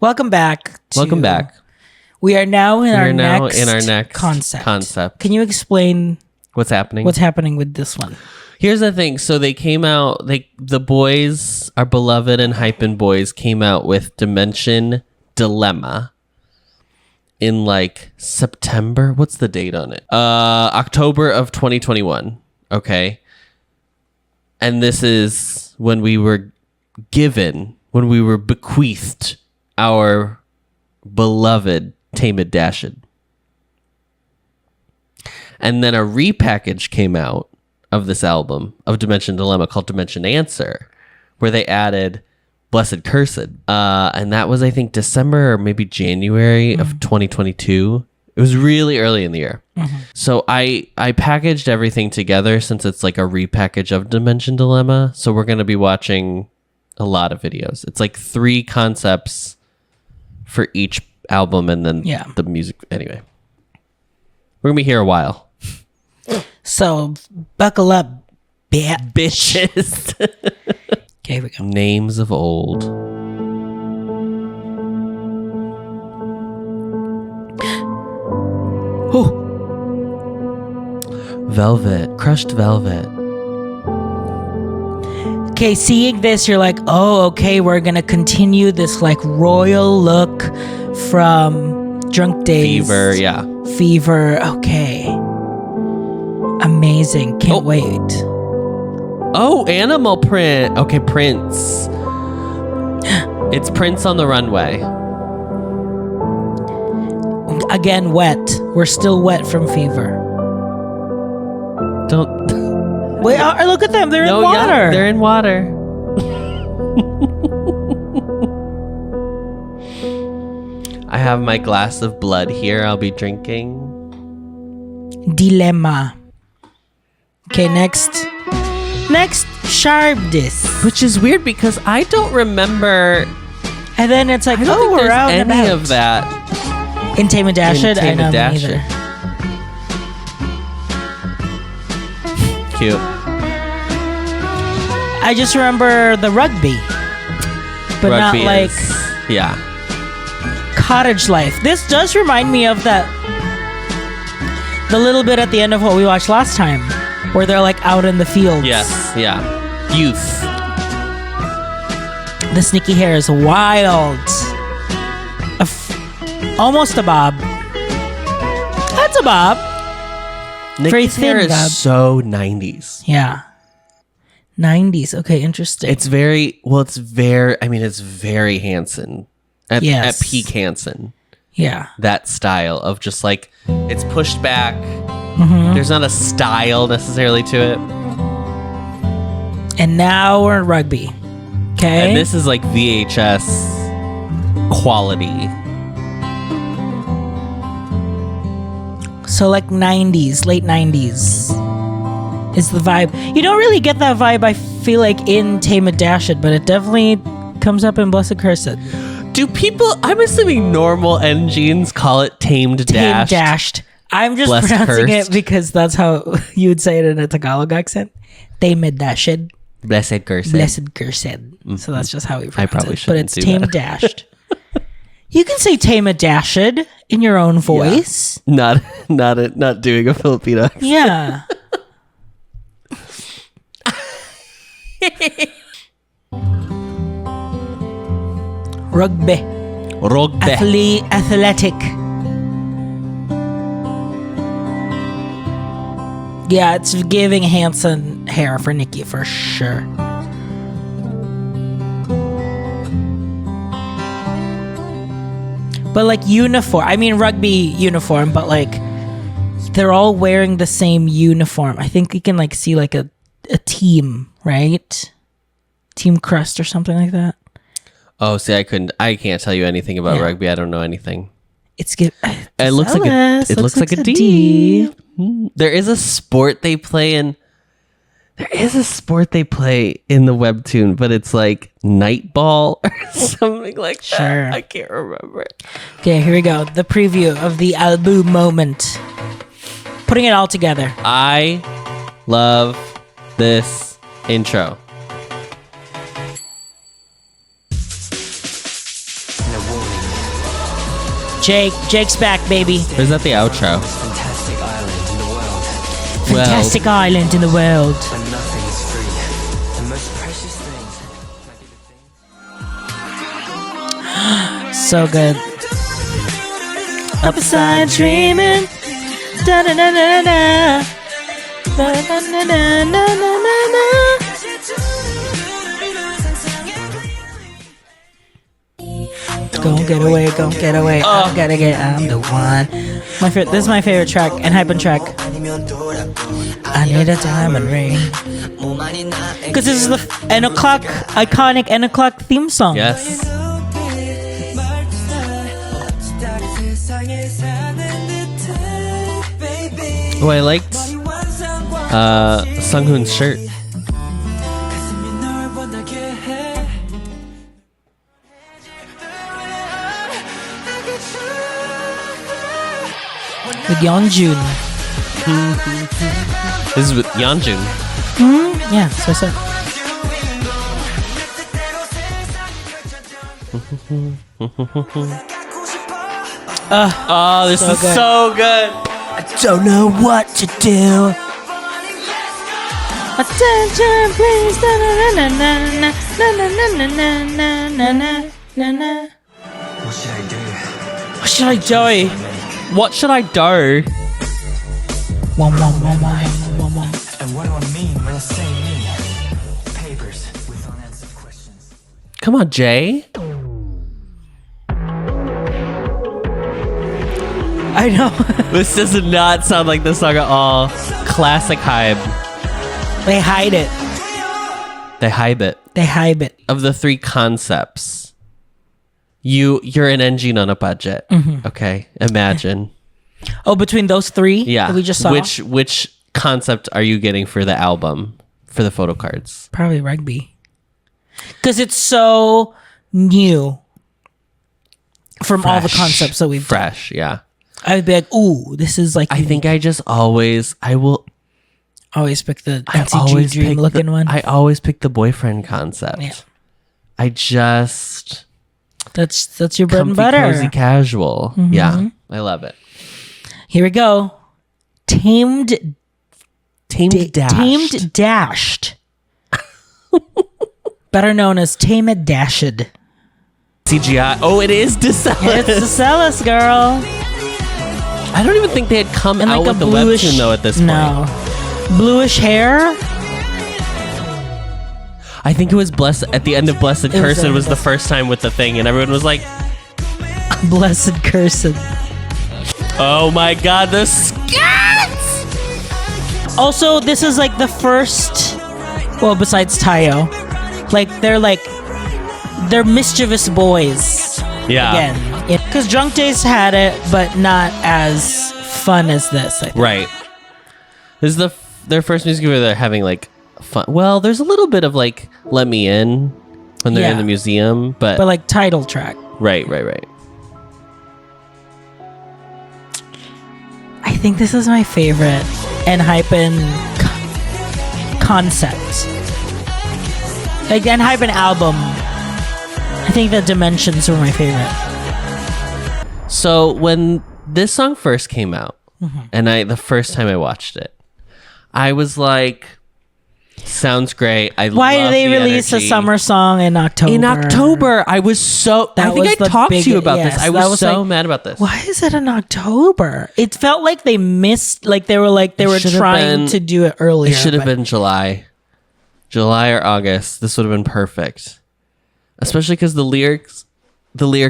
Welcome back. Welcome back. We are now in our next concept. Can you explain what's happening? What's happening with this one? Here's the thing. So they came out. The boys, our beloved ENHYPEN boys, came out with Dimension Dilemma in like September. What's the date on it? October of 2021. Okay. And this is when we were bequeathed our beloved Tamed-Dashed. And then a repackage came out of this album of Dimension Dilemma called Dimension Answer, where they added Blessed Cursed. And that was, I think, December or maybe January of 2022. It was really early in the year. Mm-hmm. So I packaged everything together since it's like a repackage of Dimension Dilemma. So we're going to be watching a lot of videos. It's like 3 concepts for each album and then the music. Anyway, we're going to be here a while. So buckle up, bitches. Okay, here we go. Names of old. Oh. Velvet. Crushed velvet. Okay, seeing this, you're like, oh, okay, we're going to continue this like royal look from Drunk Days. Fever, yeah. Fever, okay. Amazing. Can't wait. Oh, animal print. Okay, Prince. It's Prince on the runway. Again, wet. We're still wet from Fever. Don't. Wait, look at them. They're in water. Yeah, they're in water. I have my glass of blood here. I'll be drinking. Dilemma. Okay, next, Sharpdis. Which is weird because I don't remember. And then it's like, I don't think we're there's out and any about. of that. In Tamed-Dashed? I know, me neither. Cute. I just remember the rugby. But Rugby not like yeah. Cottage Life. This does remind me of that. The little bit at the end of what we watched last time, where they're like out in the fields. Yes, yeah. Youth. The sneaky hair is wild. Almost a bob. That's a bob. Very Niki's thin hair is bob. so 90s. Yeah. 90s. Okay, interesting. It's very Hanson. At peak Hanson. Yeah. That style of just like, it's pushed back. Mm-hmm. There's not a style necessarily to it. And now we're in rugby. Okay. And this is like VHS quality. So like 90s, late 90s is the vibe. You don't really get that vibe, I feel like, in Tamed-Dashed, but it definitely comes up in Blessed Cursed. Do people, I'm assuming normal engenes call it Tamed-Dashed. Tamed-Dashed. I'm just Blessed pronouncing Cursed. it because that's how you would say it in a Tagalog accent. Tamed-Dashed. Blessed Cursed. Blessed Cursed. Mm-hmm. So that's just how we pronounce probably it. But shouldn't it's do that. Tamed-Dashed. You can say Tamed-Dashed in your own voice. Yeah. Not doing a Filipino accent. Yeah. Rugby. Athletic. Yeah, it's giving Hanson hair for Niki for sure. But like uniform. I mean rugby uniform, but like they're all wearing the same uniform. I think you can like see like a team, right? Team Crust or something like that. Oh, see, I can't tell you anything about rugby. I don't know anything. It looks like a D. There is a sport they play in. There is a sport they play in the webtoon, but it's like nightball or something like that. I can't remember. Okay, here we go. The preview of the album moment. Putting it all together. I love this intro. No warning, Jake's back, baby. Or is that the outro? Fantastic island in the world. And nothing is free. The most precious things might be the things. So good. Upside dreaming. Da da da da da. Da da da da da da. Don't get away, don't get away. I gotta get. I'm the one. This is my favorite track, ENHYPEN track. I need a diamond ring. Because this is the iconic N o'clock theme song. Yes. Oh, I liked Sunghoon's shirt. With Yeonjun. This is with Yeonjun. Yeah, so I said. Oh, this So is good. so good. I don't know what to do. Attention, please. Na na na na na na na na na na na. What should I do? What should I do? What should I do? Wom, wom, wom, wom, wom, wom. And what do I mean when I say me? Papers with unanswered questions. Come on, Jay. I know. This does not sound like this song at all. Classic hybe. They hide it. They hybe it. They hide it. Of the three concepts, you're an engine on a budget. Okay, imagine. Oh, between those three Yeah. that we just saw? Which concept are you getting for the album, for the photo cards? Probably rugby. Because it's so new from all the concepts that we've done. Fresh, yeah. I'd be like, ooh, this is like, I think I will always pick the I NCG always dream pick looking one. I always pick the boyfriend concept. Yeah. I just That's your bread and comfy, butter. cozy, casual. Yeah, I love it. Here we go. Tamed Tamed-Dashed. Dashed. Better known as Tamed-Dashed. CGI. Oh, it is December. It's the Celis girl. I don't even think they had come And out like a with the bluish, webtoon though at this point. No. Bluish hair. I think it was Blessed at the end of Blessed was Cursed the- was the first time with the thing, and everyone was like, Blessed cursed. "Oh my god, the skirts!" Also, this is like the first, well, besides Tayo, they're mischievous boys Yeah, again. Because Drunk Days had it, but not as fun as this, I think. right. This is their first music video. They're having like fun. Well, there's a little bit of like "Let Me In" when they're Yeah. in the museum, but But title track. right. I think this is my favorite ENHYPEN concept. Like the ENHYPEN album. I think the Dimensions were my favorite. So when this song first came out, Mm-hmm. and the first time I watched it, I was like, "Sounds great." Why did they release a summer song in October? in October? I was so. I That think was I the talked big- to you about yes, this. I that was was so like, mad about this. Why is it in October? It felt like they missed, they were should have trying been- to do it earlier. It should have but- been July or August. This would have been perfect, especially because the lyrics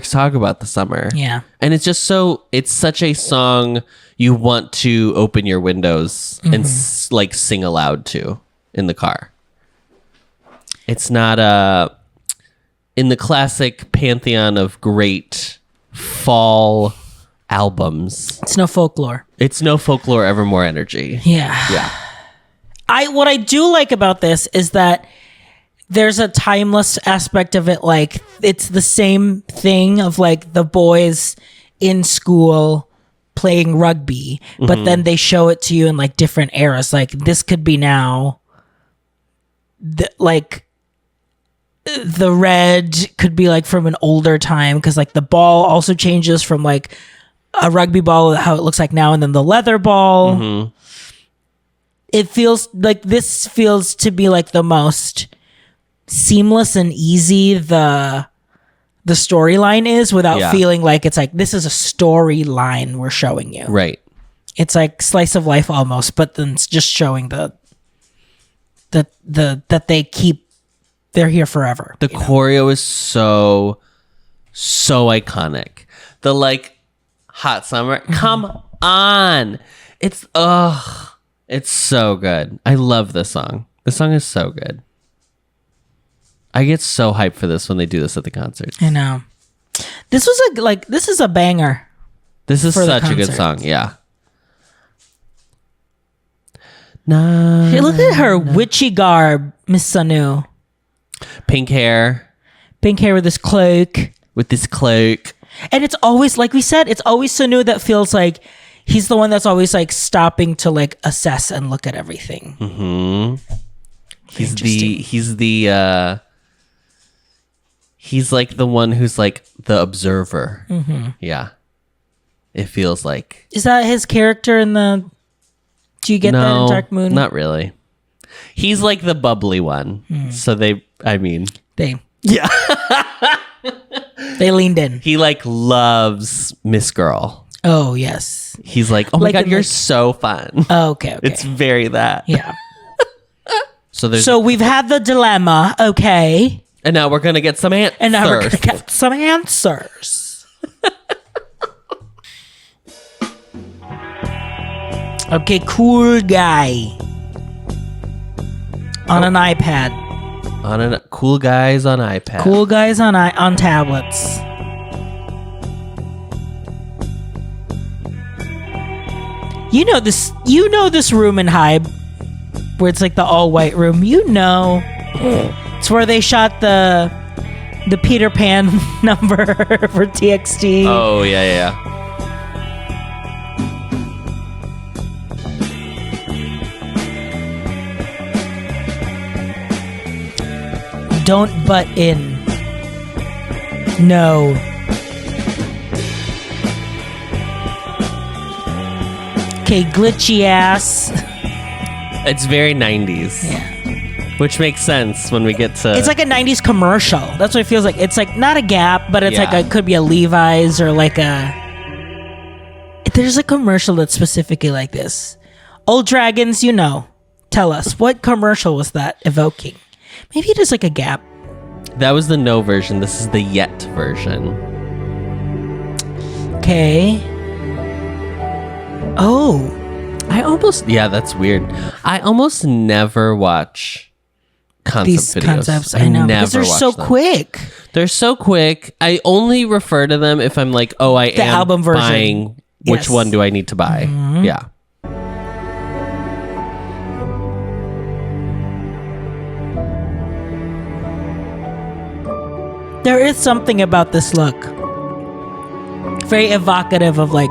talk about the summer. Yeah. And it's just it's such a song you want to open your windows and sing aloud to in the car. It's not in the classic pantheon of great fall albums. It's no folklore. It's no Folklore, Evermore energy. Yeah. Yeah. What I do like about this is that there's a timeless aspect of it. Like it's the same thing of the boys in school playing rugby, but then they show it to you in different eras. Like this could be now, the red could be like from an older time because like the ball also changes from like a rugby ball, how it looks like now, and then the leather ball. Mm-hmm. It feels like this feels to be like the most seamless and easy the storyline is without feeling like it's like this is a storyline we're showing you. Right. It's like slice of life almost, but then it's just showing the that they're here forever. The choreo is so iconic. The like hot summer. Come on. It's so good. I love this song. The song is so good. I get so hyped for this when they do this at the concerts. I know. This was this is a banger. This is such a good song. Yeah. Nah. Hey, look at her witchy garb, Miss Sunoo. Pink hair. Pink hair with this cloak. And it's always, like we said, it's always Sunoo that feels like he's the one that's always like stopping to like assess and look at everything. Mm-hmm. He's like the one who's like the observer. Mm-hmm. Yeah. It feels like. Is that his character in the... Do you get that in Dark Moon? Not really. He's like the bubbly one. So They leaned in. He like loves Miss Girl. Oh, yes. He's like, oh my Like God, in, you're like- so fun. Oh, okay. It's very that. Yeah. So we've had the dilemma, okay. and now we're gonna get some answers. And now we're going to get some answers. Okay, cool guy. On an iPad. Cool guys on iPad. Cool guys on tablets. You know this room in Hybe where it's like the all white room. It's where they shot the Peter Pan number for TXT. Oh yeah. Don't butt in. No. Okay, glitchy ass. It's very 90s. Yeah. Which makes sense when we get to... It's like a 90s commercial. That's what it feels like. It's like not a Gap, but it's Yeah. like it could be a Levi's or like a... There's a commercial that's specifically like this. Old Dragons, tell us. What commercial was that evoking? Maybe it is like a Gap. That was the no version. This is the yet version. Okay. Oh. Yeah, that's weird. I almost never watch These concept videos. concepts, I know, because they're so quick. They're so quick. I only refer to them if I'm like, oh, I am album version. buying. Which Yes. one do I need to buy? Mm-hmm. Yeah. There is something about this look. Very evocative of like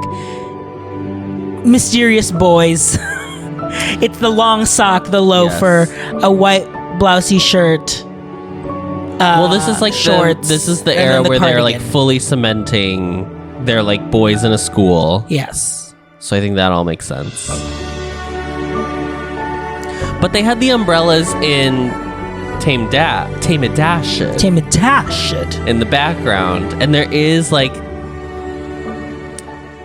mysterious boys. It's the long sock, the loafer, a white blousey shirt. Well, this is like shorts. this is the and era then the where they're like cardigan. fully cementing they're like boys in a school. Yes. So I think that all makes sense. But they had the umbrellas in Tamed-Dashed Tamed-Dashed. in the background, and there is like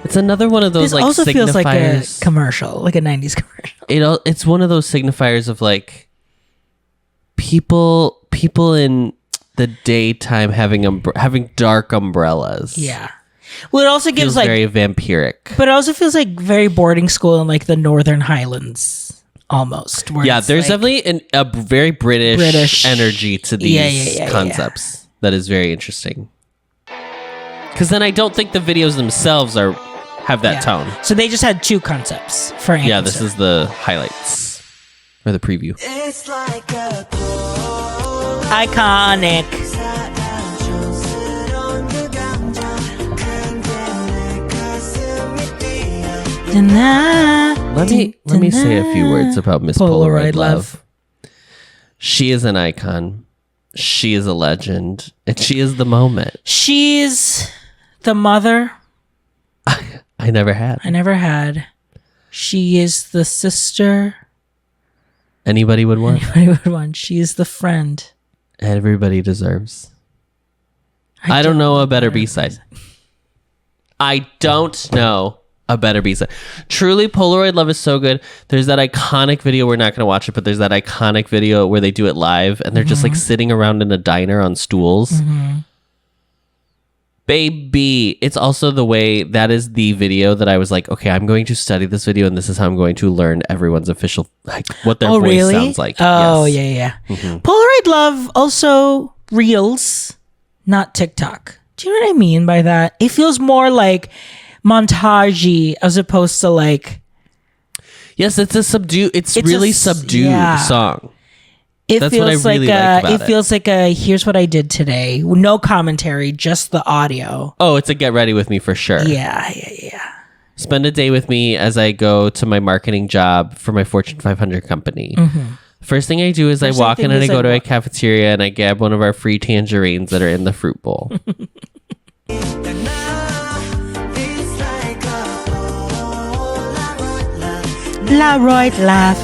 it's another one of those This like also signifiers. feels like a commercial, like a 90s commercial. It's one of those signifiers of like people in the daytime having dark umbrellas. Yeah. Well, it also gives Feels like, very vampiric. but it also feels like very boarding school in like the Northern Highlands almost. Where Yeah, it's there's like, definitely a very British energy to these Yeah. concepts that is very interesting. Because then I don't think the videos themselves have that tone. So they just had two concepts for answer. Yeah, this is the highlights or the preview. It's like a iconic. Let me say a few words about Miss Polaroid Love. She is an icon. She is a legend, and she is the moment. She's the mother I never had. I never had. She is the sister Anybody would want. anybody would want. She is the friend. Everybody deserves. I don't know a better B-side. I don't know a better B-side. Truly, Polaroid Love is so good. There's that iconic video. We're not going to watch it, but there's that iconic video where they do it live and they're just like sitting around in a diner on stools. Baby. It's also the way that is the video that I was like, okay, I'm going to study this video and this is how I'm going to learn everyone's official, like what their voice sounds like. Oh, Yes. yeah. Polaroid Love also reels, not TikTok. Do you know what I mean by that? It feels more like montagey as opposed to like. Yes, it's really subdued song. It That's feels what I really like about it feels like a here's what I did today. No commentary, just the audio. Oh, it's a get ready with me for sure. Yeah. Spend a day with me as I go to my marketing job for my Fortune 500 company. First thing I do is I walk in and I go to a cafeteria and I grab one of our free tangerines that are in the fruit bowl. Polaroid Love.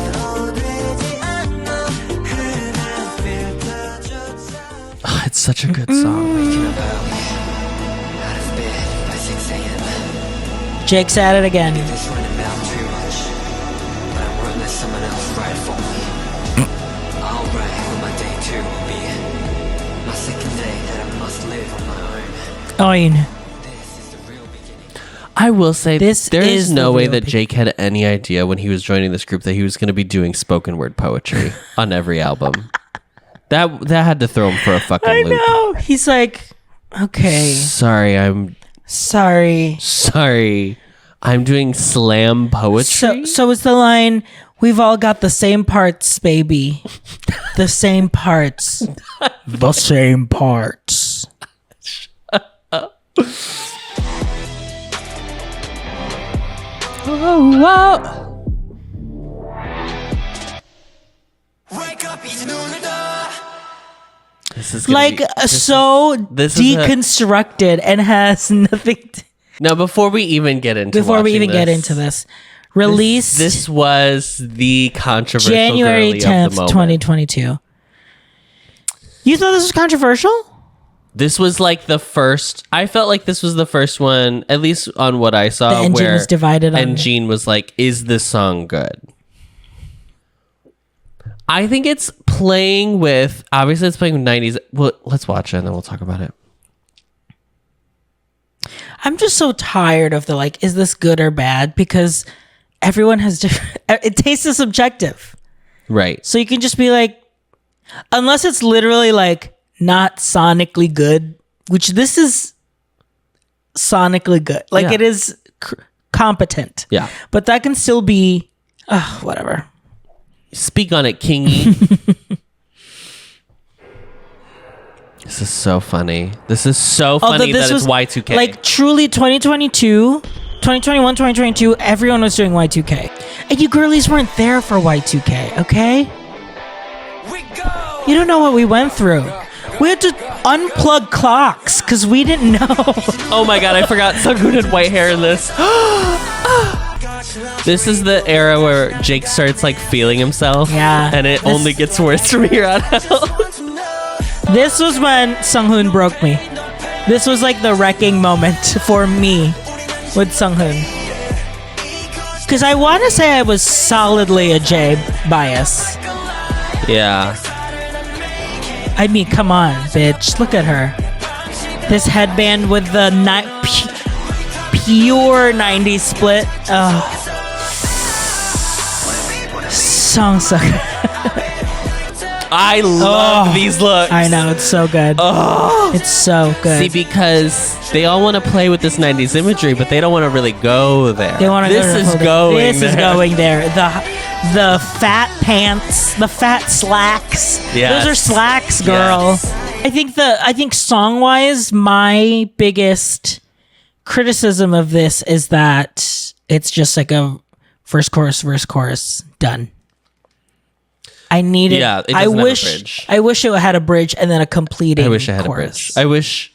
Oh, it's such a good song. Waking up early, out of bed by 6 a.m. Jake's at it again. This running about too much, but I won't let someone else write for me. I'll write what my day 2 will be. My second day that I must live on my own. Oh, you know. This is the real beginning. I will say there is is no the way real that peak. Jake had any idea when he was joining this group that he was going to be doing spoken word poetry on every album. That had to throw him for a fucking I loop. know. He's like, okay, Sorry, I'm sorry. I'm doing slam poetry. So is the line, we've all got the same parts, baby. The same parts. The same parts. Oh, wow. Wake up, each noon door. This is gonna Like be- so this is a- deconstructed and has nothing to, Now, before we even get into this, released this was the controversial January girly 10th, of the moment. 2022. You thought this was controversial? This was like the first. I felt like this was the first one, at least on what I saw, The engine where was divided on- engene was like, "Is this song good?" I think it's playing with. Obviously, it's playing with 90s. Well, let's watch it and then we'll talk about it. I'm just so tired of the like, is this good or bad? Because everyone has different. It taste is subjective, Right. so you can just be like, unless it's literally like not sonically good, which this is sonically good. Like Yeah. it is competent. Yeah. But that can still be, whatever. Speak on it, Kingy. This is so funny. This is so funny that it's Y2K. Like truly 2022, 2021, 2022, everyone was doing Y2K. And you girlies weren't there for Y2K, okay? We go. You don't know what we went through. We had to unplug clocks because we didn't know. oh my god, I forgot Sunghoon had white hair in this. This is the era where Jake starts like feeling himself. Yeah. And it only gets worse from here on out. This was when Sunghoon broke me. This was like the wrecking moment for me with Sunghoon. Because I want to say I was solidly a J bias. Yeah. I mean, come on, bitch. Look at her. This headband with the pure 90s split. Oh. Song so good. I love these looks. I know, it's so good. Oh. It's so good. See, because they all want to play with this 90s imagery, but they don't want to really go there. They want to This is going This there. is going there. The fat pants, the fat slacks. Yes. Those are slacks, girl. Yes. I think song wise, my biggest criticism of this is that it's just like a verse chorus done. I need it. Yeah, it I doesn't have a wish. bridge. I wish it had a bridge and then a completing. I wish I had chorus. a bridge.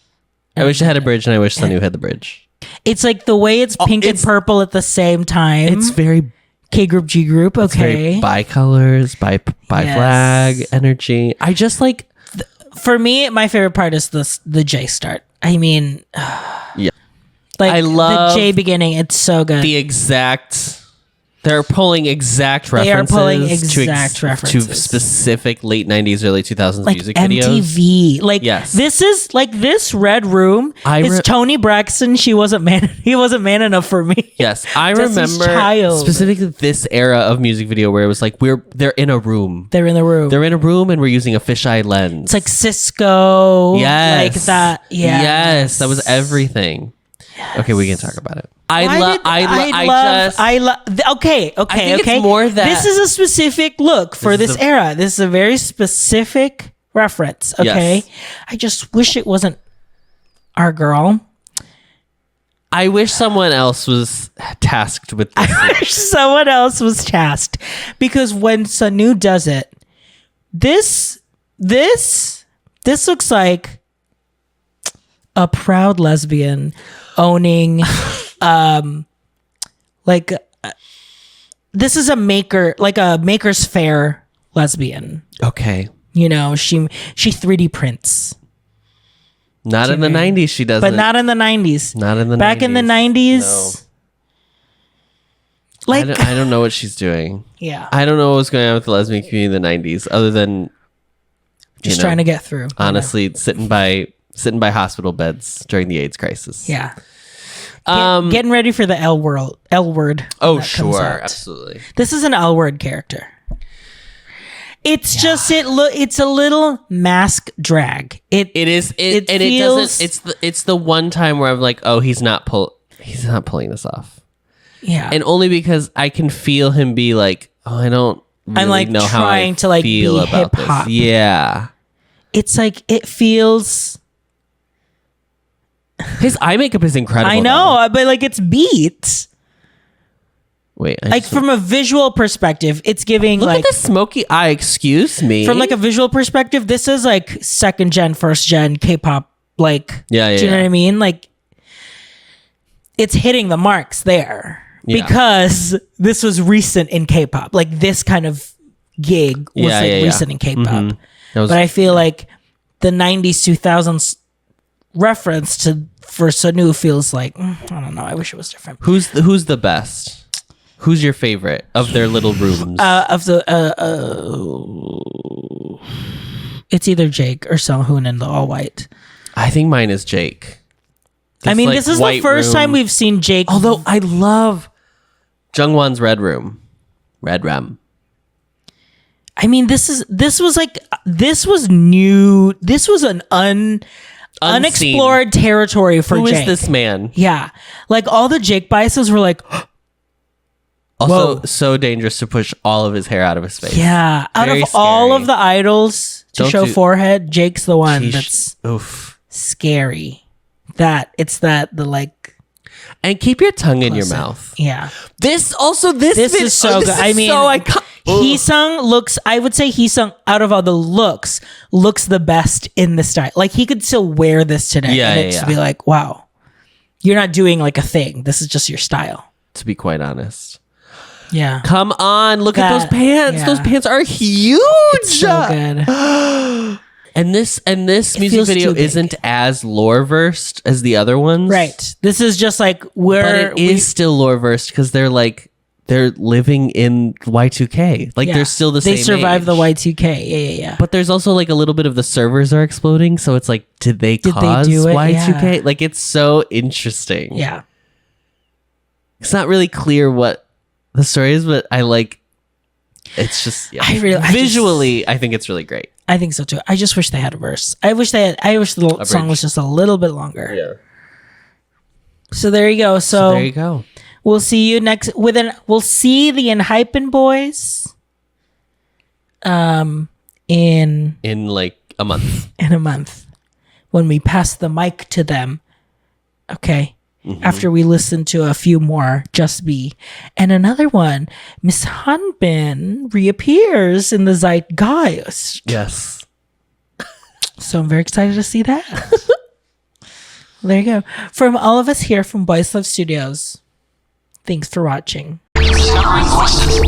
I wish I had a bridge, and I wish Sunoo had the bridge. It's like the way it's pink and it's- purple at the same time. It's very K group, G group. very Okay. bi-colors, bi Yes. flag energy. I just like For me, my favorite part is the J start. I mean, yeah. like I love the J beginning. It's so good. the exact. They're pulling exact They are references. pulling to exact to references. specific late '90s, early 2000s like music videos. MTV. Like Yes. this is like this red room is Tony Braxton. He wasn't man enough for me. Yes, I Destiny's remember Child. specifically this era of music video where it was like they're in a room. They're in the room. They're in a room and we're using a fisheye lens. It's like Cisco. yes, Like that. Yeah. yes, that was everything. Okay, we can talk about it. Okay. think it's more that- this is a specific look for This this is era. This is a very specific reference. Okay. Yes. I just wish it wasn't our girl. I wish someone else was tasked with this. I wish someone else was tasked because when Sunoo does it, this looks like a proud lesbian owning like this is a maker's fair lesbian. Okay, You know, she 3D prints. not in the '90s. She doesn't, But not in the 90s. Not in the Back in the 90s. Like I don't know what she's doing. yeah. I don't know what was going on with the lesbian community in the '90s, other than Just trying to get through. honestly sitting by hospital beds during the AIDS crisis. Yeah. Um. Getting ready for the L word. Oh, that comes sure, out. absolutely. This is an L word character. It's just it's a little mask drag. It It feels- doesn't. It's the one time where I'm like, oh, he's not pulling this off, yeah. and only because I can feel him be like, oh, I don't. Really I'm, like, know how I trying to, like, feel be about hip-hop. this. Yeah, It's like it feels his eye makeup is incredible. I know, but like it's beats. Wait, Like from a visual perspective, it's giving look like at the smoky eye. Excuse me. from like a visual perspective, this is like second gen, first gen K-pop. Like, Yeah, do you know yeah. what I mean? Like, it's hitting the marks there Yeah. because this was recent in K-pop. Like this kind of gig was Yeah, like yeah, yeah. recent in K-pop. That was- But I feel like the 90s, 2000s reference for Sunoo feels like I don't know. I wish it was different. who's the best? Who's your favorite of their little rooms? Of the it's either Jake or Sunghoon in the all white. I think mine is Jake. I mean, like, this is the white first room. time we've seen Jake. Although I love Jungwon's red room. Red room. I mean, this was new. This was an unexplored territory for Who Jake. is this man? Yeah, like all the Jake biases were like, Also, Whoa. so dangerous to push all of his hair out of his face. yeah. Out Very of all scary. of the idols to Don't show do- forehead, Jake's the one that's Oof. scary. The like, And keep your tongue in your close-up. mouth. yeah. This Is so good. I mean, He Heesung looks. I would say Heesung, out of all the looks the best in the style. Like he could still wear this today, Yeah, and yeah, it's yeah. be like, wow, you're not doing like a thing. This is just your style. to be quite honest. Yeah, Come on, look at those That- pants. yeah. Those pants are huge. so good. And this music feels video too big. isn't as lore versed as the other ones. Right. This is just like But where it is still lore versed because they're living in Y2K. Like they're still the same. They survived the age. Y2K. Yeah. But there's also like a little bit of the servers are exploding, so it's like, did they Did they cause do it? Y2K? Yeah. Like it's so interesting. Yeah. It's not really clear what the story is, but I like. It's just I visually, I think it's really great. I think so too. I just wish they had a verse. I wish the song bridge. was just a little bit longer. Yeah. So there you go. So There you go. we'll see you we'll see the ENHYPEN boys in In like a month. a month when we pass the mic to them. Okay. after we listened to a few more Just Be. And another one, Miss Hanbin reappears in the zeitgeist. Yes. So I'm very excited to see that. There you go. From all of us here from Boys Love Studios, thanks for watching. Discovering voices,